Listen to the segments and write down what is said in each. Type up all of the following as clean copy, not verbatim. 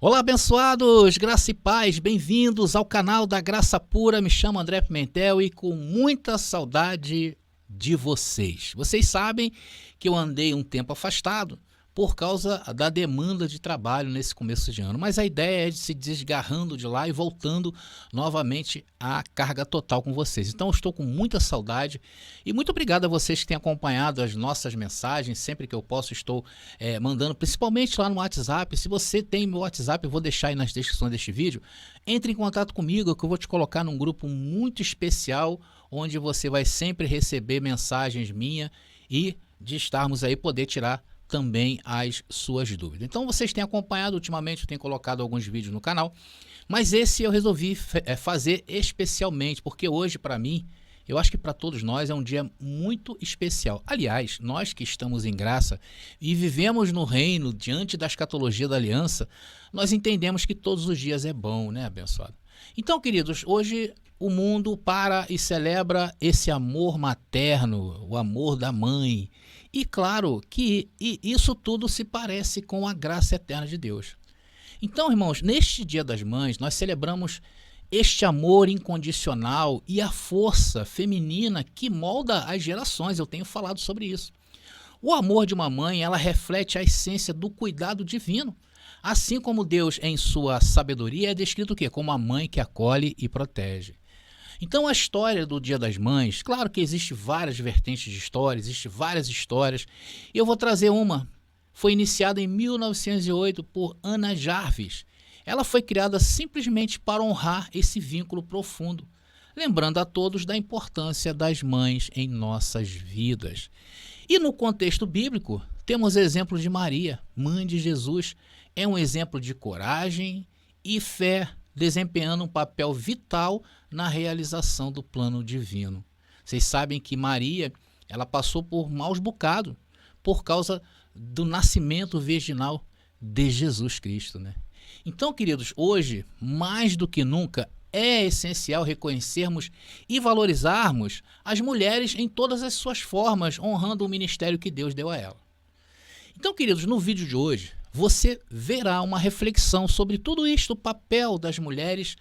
Olá, abençoados, graça e paz, bem-vindos ao canal da Graça Pura. Me chamo André Pimentel e com muita saudade de vocês. Vocês sabem que eu andei um tempo afastado por causa da demanda de trabalho nesse começo de ano, mas a ideia é de se desgarrando de lá e voltando novamente à carga total com vocês. Então eu estou com muita saudade e muito obrigado a vocês que têm acompanhado as nossas mensagens. Sempre que eu posso estou mandando, principalmente lá no WhatsApp. Se você tem meu WhatsApp, eu vou deixar aí nas descrições deste vídeo. Entre em contato comigo que eu vou te colocar num grupo muito especial, onde você vai sempre receber mensagens minhas e de estarmos aí poder tirar também as suas dúvidas. Então vocês têm acompanhado, ultimamente eu tenho colocado alguns vídeos no canal, mas esse eu resolvi fazer especialmente, porque hoje para mim, eu acho que para todos nós é um dia muito especial. Aliás, nós que estamos em graça e vivemos no reino diante da escatologia da aliança, nós entendemos que todos os dias é bom, né, abençoado? Então, queridos, hoje o mundo para e celebra esse amor materno, o amor da mãe. E claro que isso tudo se parece com a graça eterna de Deus. Então, irmãos, neste Dia das Mães, nós celebramos este amor incondicional e a força feminina que molda as gerações. Eu tenho falado sobre isso. O amor de uma mãe, ela reflete a essência do cuidado divino. Assim como Deus, em sua sabedoria, é descrito o quê? Como a mãe que acolhe e protege. Então a história do Dia das Mães, claro que existe várias vertentes de história, existem várias histórias, e eu vou trazer uma. Foi iniciada em 1908 por Ana Jarvis. Ela foi criada simplesmente para honrar esse vínculo profundo, lembrando a todos da importância das mães em nossas vidas. E no contexto bíblico, temos exemplos de Maria, mãe de Jesus, é um exemplo de coragem e fé, desempenhando um papel vital na realização do plano divino. Vocês sabem que Maria, ela passou por maus bocados por causa do nascimento virginal de Jesus Cristo, né? Então, queridos, hoje, mais do que nunca, é essencial reconhecermos e valorizarmos as mulheres em todas as suas formas, honrando o ministério que Deus deu a ela. Então, queridos, no vídeo de hoje, você verá uma reflexão sobre tudo isto, o papel das mulheres,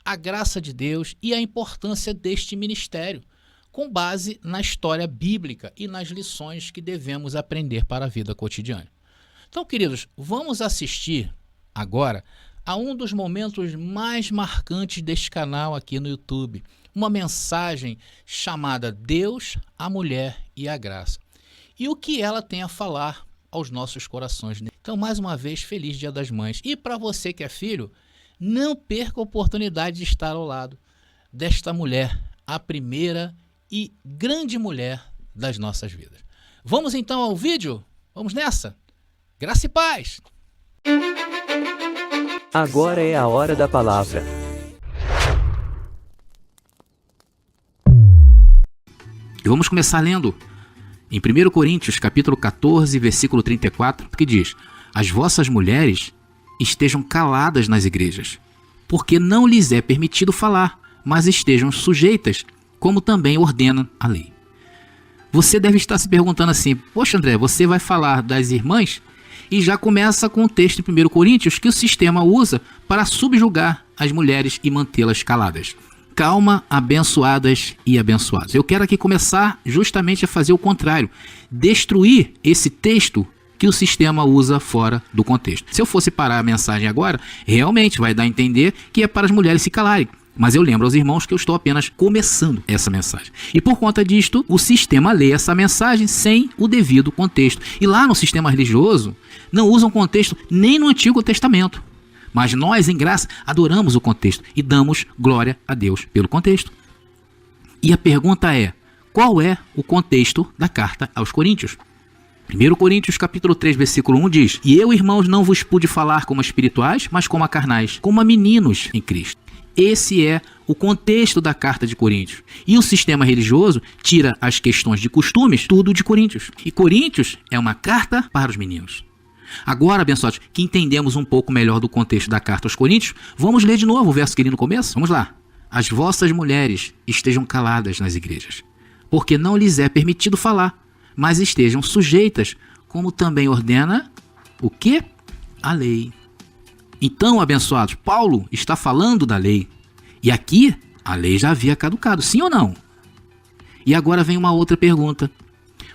a graça de Deus e a importância deste ministério, com base na história bíblica e nas lições que devemos aprender para a vida cotidiana. Então, queridos, vamos assistir agora a um dos momentos mais marcantes deste canal aqui no YouTube, uma mensagem chamada Deus, a Mulher e a Graça, e o que ela tem a falar aos nossos corações. Então, mais uma vez, feliz Dia das Mães. E para você que é filho, não perca a oportunidade de estar ao lado desta mulher, a primeira e grande mulher das nossas vidas. Vamos então ao vídeo? Vamos nessa? Graça e paz! Agora é a hora da palavra. E vamos começar lendo em 1 Coríntios, capítulo 14, versículo 34, que diz: as vossas mulheres estejam caladas nas igrejas, porque não lhes é permitido falar, mas estejam sujeitas, como também ordena a lei. Você deve estar se perguntando assim: poxa, André, você vai falar das irmãs? E já começa com o texto em 1 Coríntios que o sistema usa para subjugar as mulheres e mantê-las caladas. Calma, abençoadas e abençoados. Eu quero aqui começar justamente a fazer o contrário, destruir esse texto que o sistema usa fora do contexto. Se eu fosse parar a mensagem agora, realmente vai dar a entender que é para as mulheres se calarem. Mas eu lembro aos irmãos que eu estou apenas começando essa mensagem. E por conta disto, o sistema lê essa mensagem sem o devido contexto. E lá no sistema religioso, não usam contexto nem no Antigo Testamento. Mas nós, em graça, adoramos o contexto e damos glória a Deus pelo contexto. E a pergunta é: qual é o contexto da carta aos Coríntios? 1 Coríntios capítulo 3, versículo 1 diz: e eu, irmãos, não vos pude falar como a espirituais, mas como a carnais, como a meninos em Cristo. Esse é o contexto da carta de Coríntios. E o sistema religioso tira as questões de costumes, tudo de Coríntios. E Coríntios é uma carta para os meninos. Agora, abençoados, que entendemos um pouco melhor do contexto da carta aos Coríntios, vamos ler de novo o verso que li no começo? Vamos lá. As vossas mulheres estejam caladas nas igrejas, porque não lhes é permitido falar, mas estejam sujeitas, como também ordena o quê? A lei. Então, abençoados, Paulo está falando da lei. E aqui, a lei já havia caducado, sim ou não? E agora vem uma outra pergunta.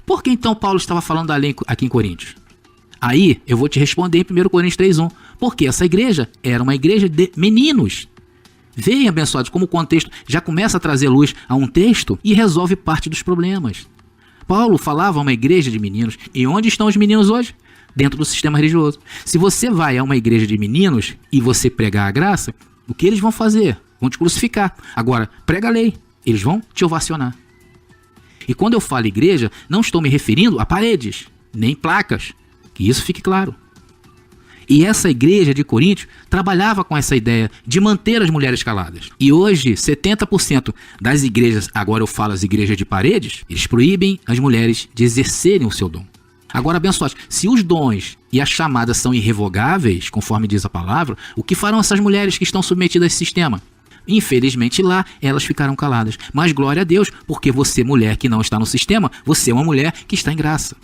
Por que então Paulo estava falando da lei aqui em Coríntios? Aí, eu vou te responder em 1 Coríntios 3:1. Porque essa igreja era uma igreja de meninos. Veem, abençoados, como o contexto já começa a trazer luz a um texto e resolve parte dos problemas. Paulo falava a uma igreja de meninos. E onde estão os meninos hoje? Dentro do sistema religioso. Se você vai a uma igreja de meninos e você pregar a graça, o que eles vão fazer? Vão te crucificar. Agora, prega a lei. Eles vão te ovacionar. E quando eu falo igreja, não estou me referindo a paredes, nem placas. Que isso fique claro. E essa igreja de Coríntios trabalhava com essa ideia de manter as mulheres caladas. E hoje, 70% das igrejas, agora eu falo as igrejas de paredes, eles proíbem as mulheres de exercerem o seu dom. Agora, abençoados, se os dons e as chamadas são irrevogáveis, conforme diz a palavra, o que farão essas mulheres que estão submetidas a esse sistema? Infelizmente lá, elas ficarão caladas. Mas glória a Deus, porque você, mulher que não está no sistema, você é uma mulher que está em graça.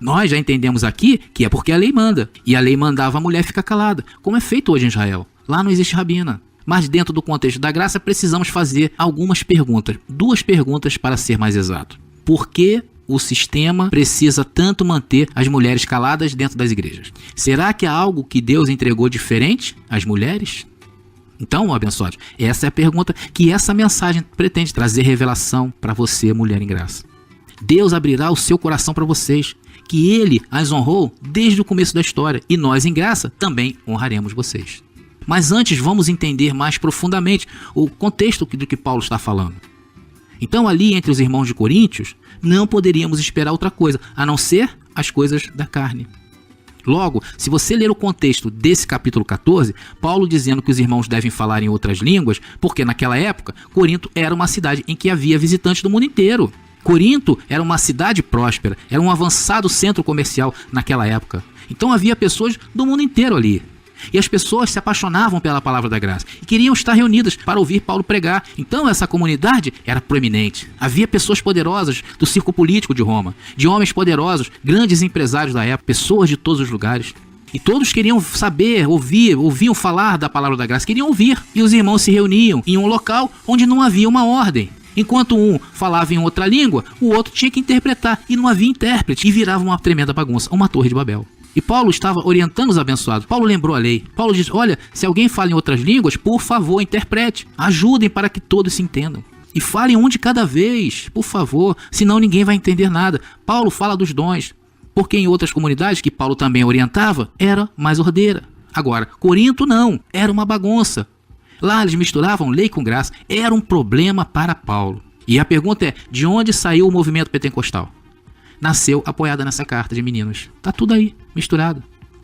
Nós já entendemos aqui que é porque a lei manda. E a lei mandava a mulher ficar calada, como é feito hoje em Israel. Lá não existe rabina. Mas dentro do contexto da graça, precisamos fazer algumas perguntas. 2 perguntas para ser mais exato. Por que o sistema precisa tanto manter as mulheres caladas dentro das igrejas? Será que há algo que Deus entregou diferente às mulheres? Então, abençoados, essa é a pergunta que essa mensagem pretende trazer revelação para você, mulher em graça. Deus abrirá o seu coração para vocês, que Ele as honrou desde o começo da história, e nós, em graça, também honraremos vocês. Mas antes, vamos entender mais profundamente o contexto do que Paulo está falando. Então, ali entre os irmãos de Coríntios, não poderíamos esperar outra coisa, a não ser as coisas da carne. Logo, se você ler o contexto desse capítulo 14, Paulo dizendo que os irmãos devem falar em outras línguas, porque naquela época, Corinto era uma cidade em que havia visitantes do mundo inteiro. Corinto era uma cidade próspera, era um avançado centro comercial naquela época. Então havia pessoas do mundo inteiro ali. E as pessoas se apaixonavam pela palavra da graça e queriam estar reunidas para ouvir Paulo pregar. Então essa comunidade era proeminente. Havia pessoas poderosas do círculo político de Roma, de homens poderosos, grandes empresários da época, pessoas de todos os lugares. E todos queriam saber, ouviam falar da palavra da graça, queriam ouvir. E os irmãos se reuniam em um local onde não havia uma ordem. Enquanto um falava em outra língua, o outro tinha que interpretar e não havia intérprete. E virava uma tremenda bagunça, uma torre de Babel. E Paulo estava orientando os abençoados. Paulo lembrou a lei. Paulo diz, olha, se alguém fala em outras línguas, por favor, interprete. Ajudem para que todos se entendam. E falem um de cada vez, por favor, senão ninguém vai entender nada. Paulo fala dos dons, porque em outras comunidades que Paulo também orientava, era mais ordeira. Agora, Corinto não, era uma bagunça. Lá eles misturavam lei com graça, era um problema para Paulo. E a pergunta é, de onde saiu o movimento pentecostal? Nasceu apoiada nessa carta de meninos. Tá tudo aí, misturado.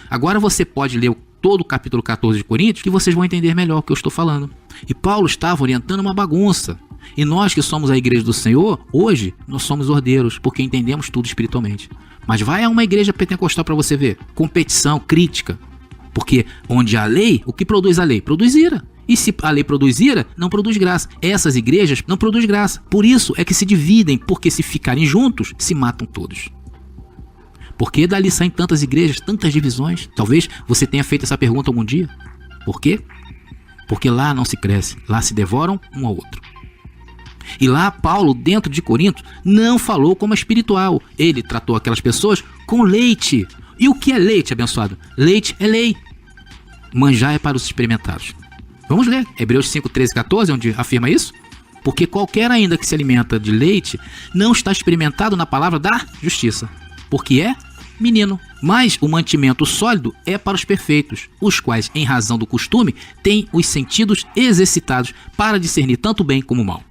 Agora você pode ler todo o capítulo 14 de Coríntios que vocês vão entender melhor o que eu estou falando. E Paulo estava orientando uma bagunça. E nós que somos a igreja do Senhor, hoje, nós somos ordeiros, porque entendemos tudo espiritualmente. Mas vai a uma igreja pentecostal para você ver. Competição, crítica. Porque onde há lei, o que produz a lei? Produz ira. E se a lei produz ira, não produz graça. Essas igrejas não produzem graça. Por isso é que se dividem, porque se ficarem juntos, se matam todos. Por que dali saem tantas igrejas, tantas divisões? Talvez você tenha feito essa pergunta algum dia. Por quê? Porque lá não se cresce, lá se devoram um ao outro. E lá Paulo, dentro de Corinto, não falou como espiritual. Ele tratou aquelas pessoas com leite. E o que é leite, abençoado? Leite é lei. Manjar é para os experimentados. Vamos ler Hebreus 5, 13 e 14, onde afirma isso. Porque qualquer ainda que se alimenta de leite não está experimentado na palavra da justiça, porque é menino. Mas o mantimento sólido é para os perfeitos, os quais, em razão do costume, têm os sentidos exercitados para discernir tanto o bem como o mal.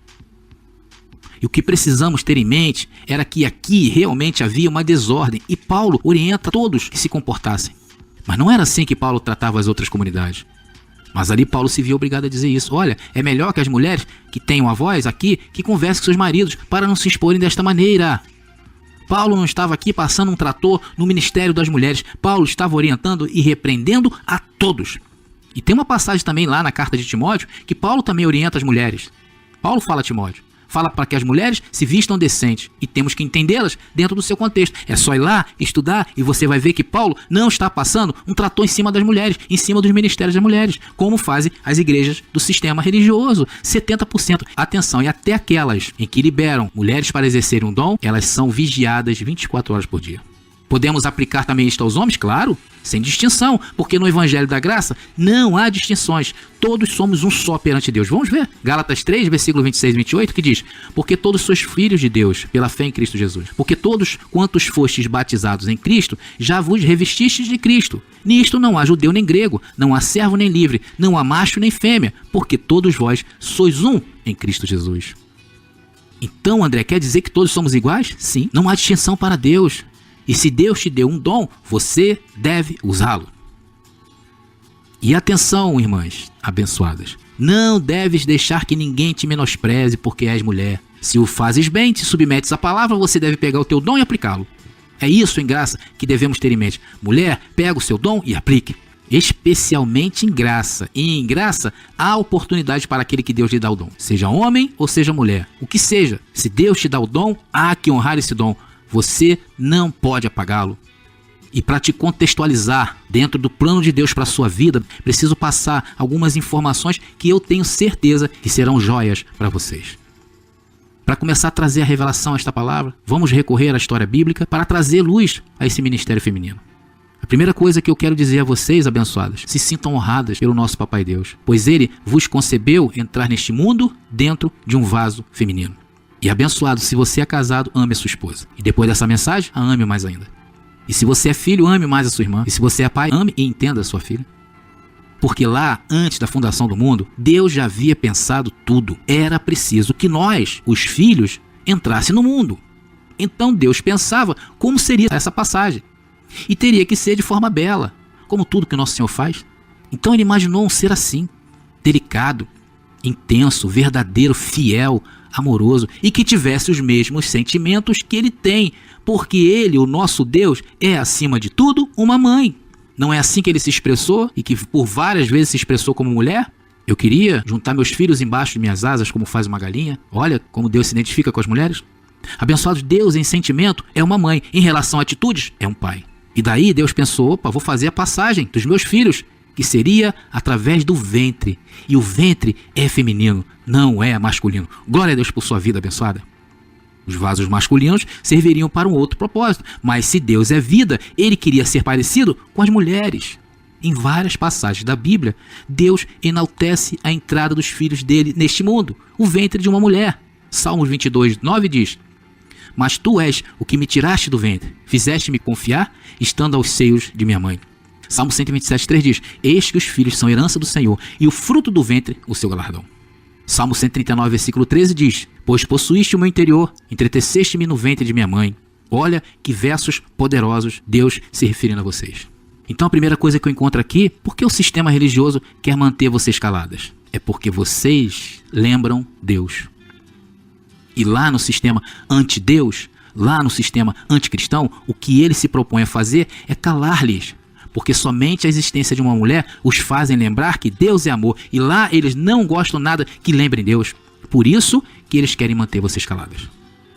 E o que precisamos ter em mente era que aqui realmente havia uma desordem, e Paulo orienta todos que se comportassem. Mas não era assim que Paulo tratava as outras comunidades. Mas ali Paulo se viu obrigado a dizer isso. Olha, é melhor que as mulheres que tenham a voz aqui, que conversem com seus maridos, para não se exporem desta maneira. Paulo não estava aqui passando um trator no ministério das mulheres. Paulo estava orientando e repreendendo a todos. E tem uma passagem também lá na carta de Timóteo, que Paulo também orienta as mulheres. Paulo fala a Timóteo, fala para que as mulheres se vistam decentes e temos que entendê-las dentro do seu contexto. É só ir lá, estudar e você vai ver que Paulo não está passando um trator em cima das mulheres, em cima dos ministérios das mulheres, como fazem as igrejas do sistema religioso. 70%. Atenção, e até aquelas em que liberam mulheres para exercerem um dom, elas são vigiadas 24 horas por dia. Podemos aplicar também isto aos homens? Claro, sem distinção, porque no Evangelho da Graça não há distinções. Todos somos um só perante Deus. Vamos ver. Gálatas 3, versículo 26 e 28, que diz: porque todos sois filhos de Deus, pela fé em Cristo Jesus. Porque todos quantos fostes batizados em Cristo, já vos revestistes de Cristo. Nisto não há judeu nem grego, não há servo nem livre, não há macho nem fêmea, porque todos vós sois um em Cristo Jesus. Então, André, quer dizer que todos somos iguais? Sim, não há distinção para Deus. E se Deus te deu um dom, você deve usá-lo. E atenção, irmãs abençoadas, não deves deixar que ninguém te menospreze porque és mulher. Se o fazes bem, te submetes à palavra, você deve pegar o teu dom e aplicá-lo. É isso, em graça, que devemos ter em mente. Mulher, pega o seu dom e aplique. Especialmente em graça. E em graça, há oportunidade para aquele que Deus lhe dá o dom. Seja homem ou seja mulher. O que seja. Se Deus te dá o dom, há que honrar esse dom. Você não pode apagá-lo. E para te contextualizar dentro do plano de Deus para a sua vida, preciso passar algumas informações que eu tenho certeza que serão joias para vocês. Para começar a trazer a revelação a esta palavra, vamos recorrer à história bíblica para trazer luz a esse ministério feminino. A primeira coisa que eu quero dizer a vocês, abençoadas, se sintam honradas pelo nosso Papai Deus, pois Ele vos concebeu entrar neste mundo dentro de um vaso feminino. E abençoado, se você é casado, ame a sua esposa. E depois dessa mensagem, a ame mais ainda. E se você é filho, ame mais a sua irmã. E se você é pai, ame e entenda a sua filha. Porque lá, antes da fundação do mundo, Deus já havia pensado tudo. Era preciso que nós, os filhos, entrassem no mundo. Então Deus pensava como seria essa passagem. E teria que ser de forma bela, como tudo que o nosso Senhor faz. Então Ele imaginou um ser assim, delicado, intenso, verdadeiro, fiel, amoroso e que tivesse os mesmos sentimentos que Ele tem, porque Ele, o nosso Deus, é acima de tudo uma mãe. Não é assim que Ele se expressou e que por várias vezes se expressou como mulher? Eu queria juntar meus filhos embaixo de minhas asas como faz uma galinha. Olha como Deus se identifica com as mulheres. Abençoados, Deus em sentimento é uma mãe, em relação a atitudes é um pai. E daí Deus pensou, opa, vou fazer a passagem dos meus filhos, que seria através do ventre. E o ventre é feminino, não é masculino. Glória a Deus por sua vida abençoada. Os vasos masculinos serviriam para um outro propósito. Mas se Deus é vida, Ele queria ser parecido com as mulheres. Em várias passagens da Bíblia, Deus enaltece a entrada dos filhos dele neste mundo, o ventre de uma mulher. Salmos 22, 9 diz: mas tu és o que me tiraste do ventre, fizeste-me confiar, estando aos seios de minha mãe. Salmo 127, 3 diz: eis que os filhos são herança do Senhor, e o fruto do ventre, o seu galardão. Salmo 139, versículo 13 diz: pois possuíste o meu interior, entreteceste-me no ventre de minha mãe. Olha que versos poderosos Deus se referindo a vocês. Então a primeira coisa que eu encontro aqui, por que o sistema religioso quer manter vocês caladas? É porque vocês lembram Deus. E lá no sistema anti-Deus, lá no sistema anticristão, o que ele se propõe a fazer é calar-lhes. Porque somente a existência de uma mulher os fazem lembrar que Deus é amor. E lá eles não gostam nada que lembrem Deus. Por isso que eles querem manter vocês caladas.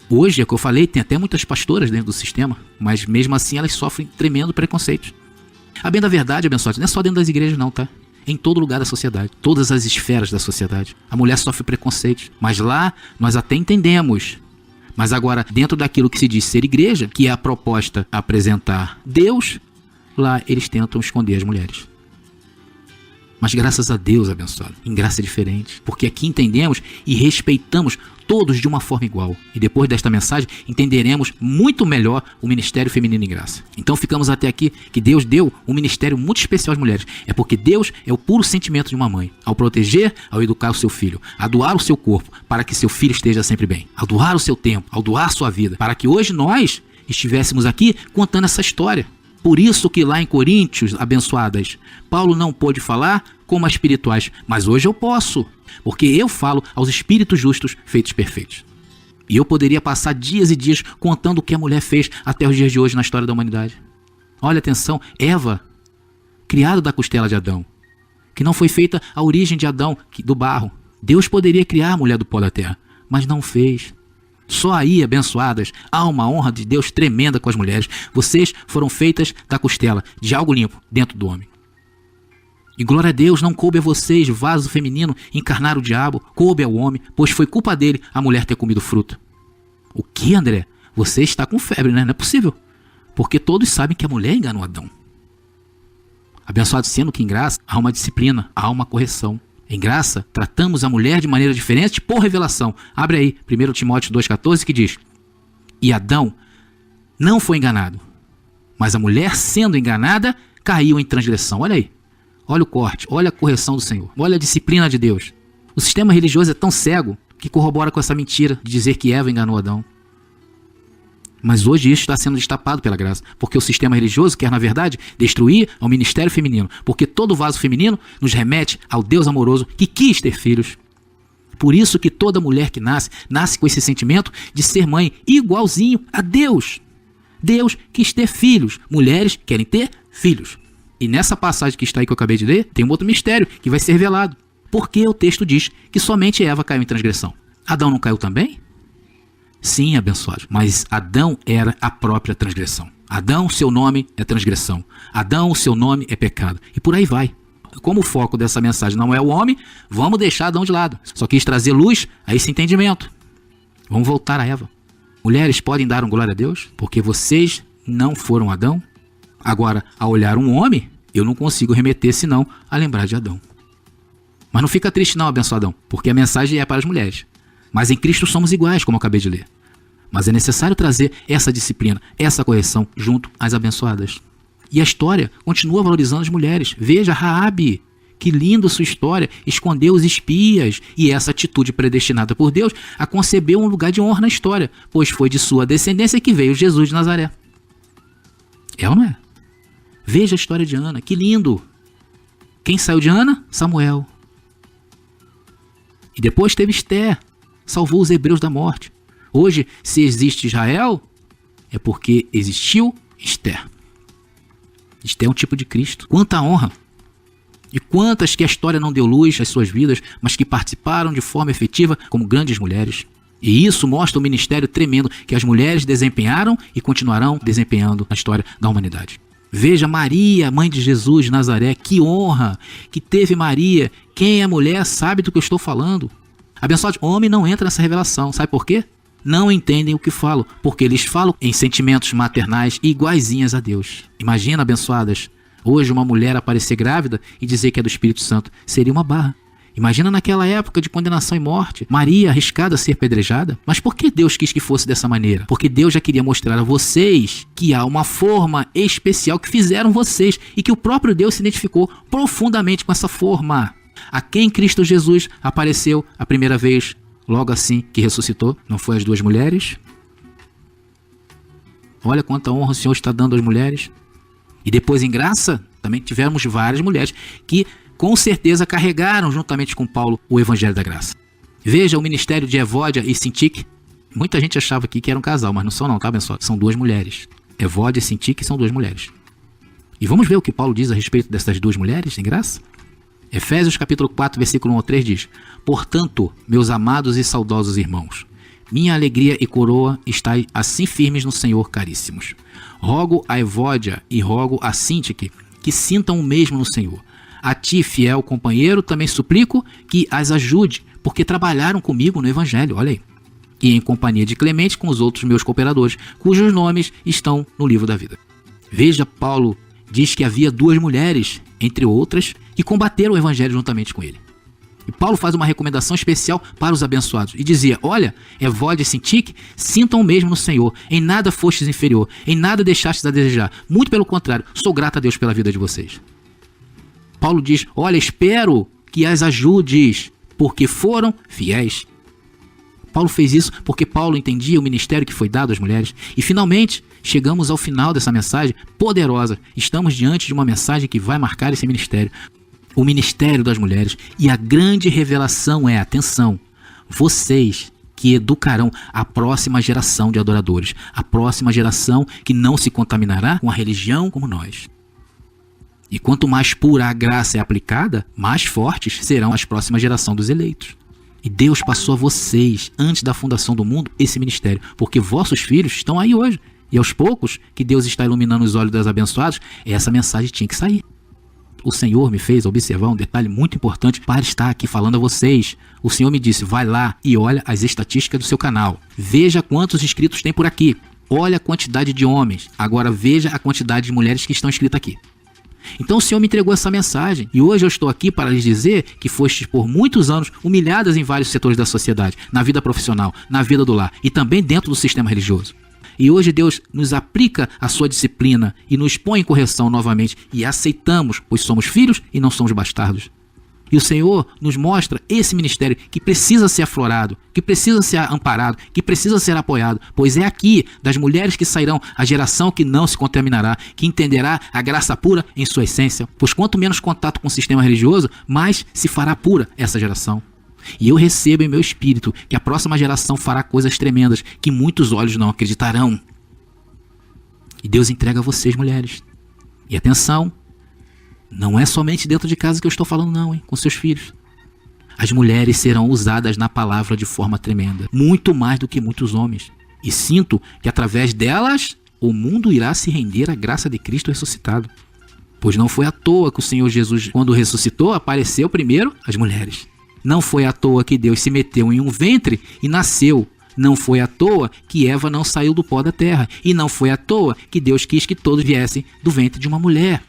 Hoje, é o que eu falei, tem até muitas pastoras dentro do sistema, mas mesmo assim elas sofrem tremendo preconceito. A bem da verdade, abençoados, não é só dentro das igrejas não, tá? Em todo lugar da sociedade, todas as esferas da sociedade. A mulher sofre preconceito, mas lá nós até entendemos. Mas agora, dentro daquilo que se diz ser igreja, que é a proposta apresentar Deus, lá eles tentam esconder as mulheres. Mas graças a Deus, abençoado, em graça é diferente, porque aqui entendemos e respeitamos todos de uma forma igual. E depois desta mensagem, entenderemos muito melhor o ministério feminino em graça. Então ficamos até aqui que Deus deu um ministério muito especial às mulheres. É porque Deus é o puro sentimento de uma mãe. Ao proteger, ao educar o seu filho, a doar o seu corpo para que seu filho esteja sempre bem. Ao doar o seu tempo, ao doar sua vida, para que hoje nós estivéssemos aqui contando essa história. Por isso que lá em Coríntios, abençoadas, Paulo não pôde falar como a espirituais, mas hoje eu posso, porque eu falo aos espíritos justos feitos perfeitos. E eu poderia passar dias e dias contando o que a mulher fez até os dias de hoje na história da humanidade. Olha, atenção, Eva, criada da costela de Adão, que não foi feita a origem de Adão, do barro. Deus poderia criar a mulher do pó da terra, mas não fez. Só aí, abençoadas, há uma honra de Deus tremenda com as mulheres. Vocês foram feitas da costela, de algo limpo, dentro do homem. E glória a Deus, não coube a vocês, vaso feminino, encarnar o diabo, coube ao homem, pois foi culpa dele a mulher ter comido fruto. O que, André? Você está com febre, né? Não é possível. Porque todos sabem que a mulher enganou Adão. Abençoado, sendo que em graça há uma disciplina, há uma correção. Em graça, tratamos a mulher de maneira diferente por revelação. Abre aí, 1 Timóteo 2,14, que diz: E Adão não foi enganado, mas a mulher, sendo enganada, caiu em transgressão. Olha aí. Olha o corte, olha a correção do Senhor, olha a disciplina de Deus. O sistema religioso é tão cego que corrobora com essa mentira de dizer que Eva enganou Adão. Mas hoje isso está sendo destapado pela graça, porque o sistema religioso quer, na verdade, destruir o ministério feminino, porque todo vaso feminino nos remete ao Deus amoroso que quis ter filhos. Por isso que toda mulher que nasce com esse sentimento de ser mãe, igualzinho a Deus. Deus quis ter filhos, mulheres querem ter filhos. E nessa passagem que está aí que eu acabei de ler, tem um outro mistério que vai ser revelado. Porque o texto diz que somente Eva caiu em transgressão. Adão não caiu também? Sim, abençoado, mas Adão era a própria transgressão. Adão, seu nome é transgressão. Adão, o seu nome é pecado. E por aí vai. Como o foco dessa mensagem não é o homem, vamos deixar Adão de lado. Só quis trazer luz a esse entendimento. Vamos voltar a Eva. Mulheres podem dar um glória a Deus, porque vocês não foram Adão. Agora, ao olhar um homem, eu não consigo remeter senão a lembrar de Adão. Mas não fica triste não, abençoadão, porque a mensagem é para as mulheres. Mas em Cristo somos iguais, como eu acabei de ler. Mas é necessário trazer essa disciplina, essa correção, junto às abençoadas. E a história continua valorizando as mulheres. Veja Raabe, que linda sua história, escondeu os espias. E essa atitude predestinada por Deus a concebeu um lugar de honra na história, pois foi de sua descendência que veio Jesus de Nazaré. É ou não é? Veja a história de Ana, que lindo. Quem saiu de Ana? Samuel. E depois teve Esther, salvou os hebreus da morte. Hoje, se existe Israel, é porque existiu Esther. Esther é um tipo de Cristo. Quanta honra! E quantas que a história não deu luz às suas vidas, mas que participaram de forma efetiva como grandes mulheres. E isso mostra o ministério tremendo que as mulheres desempenharam e continuarão desempenhando na história da humanidade. Veja Maria, mãe de Jesus de Nazaré, que honra que teve Maria. Quem é mulher sabe do que eu estou falando. Abençoado, homem não entra nessa revelação, sabe por quê? Não entendem o que falo, porque eles falam em sentimentos maternais iguaizinhas a Deus. Imagina, abençoadas, hoje uma mulher aparecer grávida e dizer que é do Espírito Santo, seria uma barra. Imagina naquela época de condenação e morte, Maria arriscada a ser apedrejada. Mas por que Deus quis que fosse dessa maneira? Porque Deus já queria mostrar a vocês que há uma forma especial que fizeram vocês e que o próprio Deus se identificou profundamente com essa forma. A quem Cristo Jesus apareceu a primeira vez, logo assim que ressuscitou? Não foi as duas mulheres? Olha quanta honra o Senhor está dando às mulheres. E depois em graça, também tivemos várias mulheres que com certeza carregaram juntamente com Paulo o Evangelho da Graça. Veja o ministério de Evódia e Sintique. Muita gente achava aqui que era um casal, mas não são não, tá, abençoado? São duas mulheres. Evódia e Sintique são duas mulheres. E vamos ver o que Paulo diz a respeito dessas duas mulheres em graça? Efésios capítulo 4, versículo 1 ao 3 diz: Portanto, meus amados e saudosos irmãos, minha alegria e coroa estai assim firmes no Senhor, caríssimos. Rogo a Evódia e rogo a Sintique que sintam o mesmo no Senhor. A ti, fiel companheiro, também suplico que as ajude, porque trabalharam comigo no Evangelho, olha aí. E em companhia de Clemente com os outros meus cooperadores, cujos nomes estão no livro da vida. Veja, Paulo diz que havia duas mulheres, entre outras, que combateram o Evangelho juntamente com ele. E Paulo faz uma recomendação especial para os abençoados e dizia: olha, Evódia e Sintique, sintam o mesmo no Senhor, em nada fostes inferior, em nada deixastes a desejar, muito pelo contrário, sou grato a Deus pela vida de vocês. Paulo diz: olha, espero que as ajudes, porque foram fiéis. Paulo fez isso porque Paulo entendia o ministério que foi dado às mulheres. E finalmente, chegamos ao final dessa mensagem poderosa. Estamos diante de uma mensagem que vai marcar esse ministério. O ministério das mulheres. E a grande revelação é, atenção, vocês que educarão a próxima geração de adoradores. A próxima geração que não se contaminará com a religião como nós. E quanto mais pura a graça é aplicada, mais fortes serão as próximas gerações dos eleitos. E Deus passou a vocês, antes da fundação do mundo, esse ministério, porque vossos filhos estão aí hoje. E aos poucos que Deus está iluminando os olhos das abençoadas, essa mensagem tinha que sair. O Senhor me fez observar um detalhe muito importante para estar aqui falando a vocês. O Senhor me disse, vai lá e olha as estatísticas do seu canal. Veja quantos inscritos tem por aqui. Olha a quantidade de homens. Agora veja a quantidade de mulheres que estão inscritas aqui. Então o Senhor me entregou essa mensagem. E hoje eu estou aqui para lhes dizer que fostes por muitos anos humilhadas em vários setores da sociedade. Na vida profissional, na vida do lar e também dentro do sistema religioso. E hoje Deus nos aplica a sua disciplina e nos põe em correção novamente e aceitamos, pois somos filhos e não somos bastardos. E o Senhor nos mostra esse ministério que precisa ser aflorado, que precisa ser amparado, que precisa ser apoiado, pois é aqui das mulheres que sairão a geração que não se contaminará, que entenderá a graça pura em sua essência, pois quanto menos contato com o sistema religioso, mais se fará pura essa geração. E eu recebo em meu espírito que a próxima geração fará coisas tremendas que muitos olhos não acreditarão. E Deus entrega a vocês, mulheres. E atenção, não é somente dentro de casa que eu estou falando não, hein? Com seus filhos. As mulheres serão usadas na palavra de forma tremenda, muito mais do que muitos homens. E sinto que através delas o mundo irá se render à graça de Cristo ressuscitado. Pois não foi à toa que o Senhor Jesus, quando ressuscitou, apareceu primeiro às mulheres. Não foi à toa que Deus se meteu em um ventre e nasceu. Não foi à toa que Eva não saiu do pó da terra. E não foi à toa que Deus quis que todos viessem do ventre de uma mulher.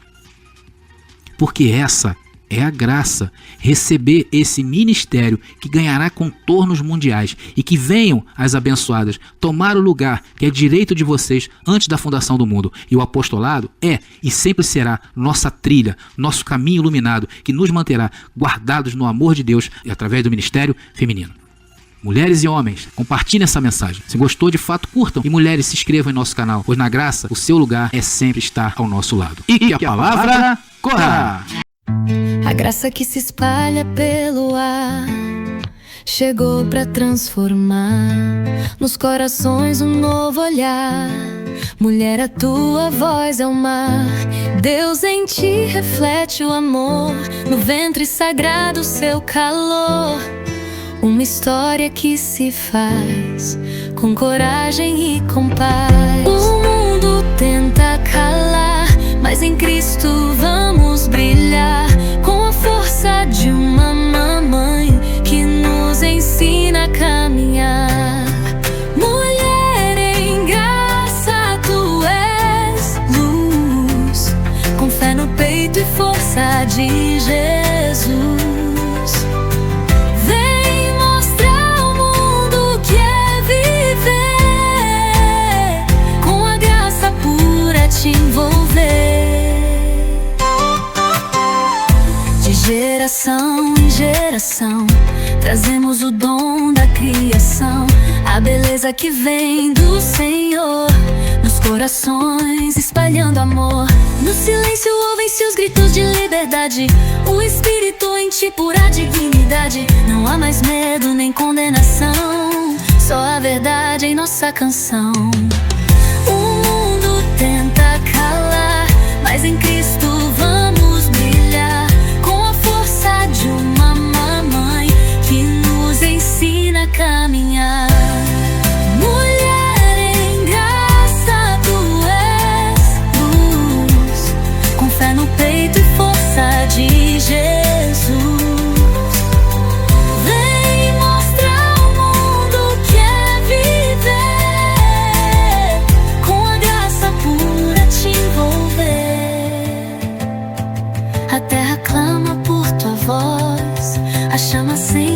Porque essa é a graça, receber esse ministério que ganhará contornos mundiais e que venham as abençoadas tomar o lugar que é direito de vocês antes da fundação do mundo. E o apostolado é e sempre será nossa trilha, nosso caminho iluminado que nos manterá guardados no amor de Deus e através do ministério feminino. Mulheres e homens, compartilhem essa mensagem. Se gostou, de fato, curtam. E mulheres, se inscrevam em nosso canal, pois na graça, o seu lugar é sempre estar ao nosso lado. E que a palavra corra! A graça que se espalha pelo ar chegou pra transformar nos corações um novo olhar. Mulher, a tua voz é o mar. Deus em ti reflete o amor. No ventre sagrado o seu calor. Uma história que se faz com coragem e com paz. O mundo tenta calar, mas em Cristo vamos brilhar. Com a força de uma mamãe que nos ensina a caminhar. Mulher em graça, tu és luz, com fé no peito e força de Jesus. Te envolver. De geração em geração trazemos o dom da criação, a beleza que vem do Senhor, nos corações espalhando amor. No silêncio ouvem-se os gritos de liberdade, o Espírito em ti pura dignidade. Não há mais medo nem condenação, só a verdade em nossa canção. Tenta calar, mas em Cristo vamos brilhar. Com a força de uma mamãe que nos ensina a caminhar. Mulher em graça, tu és luz, com fé no peito e força de Jesus. Vem mostrar ao mundo o que é viver. A terra clama por tua voz, a chama acende